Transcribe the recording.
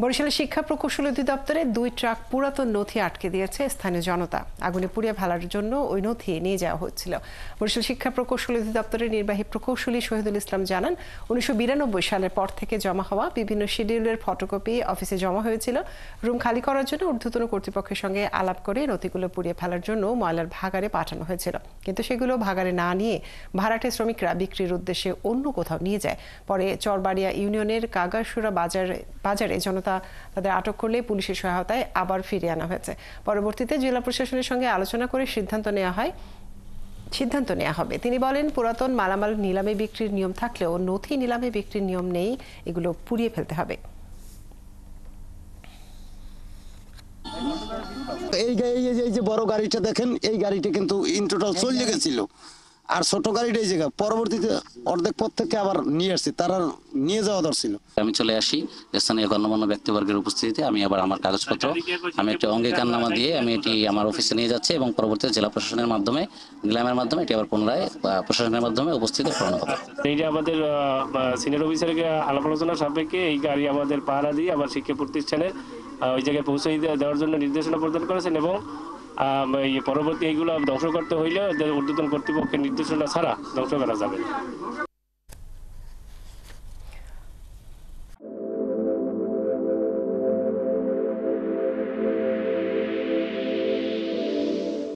বরিশালের শিক্ষা প্রকৌশল অধিদপ্তরে 2 ট্রাক পুরাতন নথি আটকে দিয়েছে স্থানীয় জনতা। আগুনে পুড়িয়ে ফেলার জন্য ওই নথি নিয়ে যাওয়া হচ্ছিল। বরিশাল শিক্ষা প্রকৌশল অধিদপ্তরের নির্বাহী প্রকৌশলী শহীদুল ইসলাম জানান, 1992 সালের পর থেকে জমা হওয়া বিভিন্ন শিডিউলের ফটোকপি অফিসে জমা হয়েছিল। রুম খালি করার জন্য ঊর্ধ্বতন কর্তৃপক্ষের সঙ্গে আলাপ করে নথিগুলো পুড়িয়ে ফেলার জন্য ময়লার ভাগাড়ে পাঠানো হয়েছিল, কিন্তু সেগুলো ভাগাড়ে না নিয়ে ভাড়াটে শ্রমিকরা বিক্রির উদ্দেশ্যে অন্য কোথাও নিয়ে যায়। পরে চরবাড়িয়া ইউনিয়নের কাগারসুরা বাজারে জনতা তাদের আটক করলে পুলিশের সহায়তায় আবার ফিরিয়ে আনা হয়েছে। পরবর্তীতে জেলা প্রশাসনের সঙ্গে আলোচনা করে সিদ্ধান্ত নেওয়া হবে। তিনি বলেন, পুরাতন মালামাল নিলামে বিক্রির নিয়ম থাকলেও নথি নিলামে বিক্রির নিয়ম নেই, এগুলো পুড়িয়ে ফেলতে হবে। এই যে বড় গাড়িটা দেখেন, এই গাড়িটা কিন্তু ইন টোটাল চলে গেছিল, আর ছোট গাড়িটা এই জায়গা পরবর্তীতে অর্ধেক পথ থেকে আবার নিয়ে আসছি, তারা নিয়ে যাওয়া দরছিল। আমি চলে আসি স্থানীয় গণ্যমান্য ব্যক্তিবর্গের উপস্থিতিতে। আমি আবার আমার কাগজপত্র আমি একটা অঙ্গীকারনামা দিয়ে আমি এটি আমার অফিসে নিয়ে যাচ্ছি এবং পরবর্তীতে জেলা প্রশাসনের মাধ্যমে নিলামের মাধ্যমে এটি আবার পুনরায় প্রশাসনের মাধ্যমে উপস্থিতি করানো হবে। এইটা আমাদের সিনিয়র অফিসারকে আলাপ আলোচনার সাপেক্ষে এই গাড়ি আমাদের পাহারা দিয়ে আবার শিক্ষা প্রতিষ্ঠানের ওই জায়গায় পৌঁছে দেওয়ার জন্য নির্দেশনা প্রদান করেছেন এবং পরবর্তী এইগুলো ধ্বংস করতে হইলে ঊর্ধ্বতন কর্তৃপক্ষের নির্দেশনা ছাড়া ধ্বংস করা যাবে না।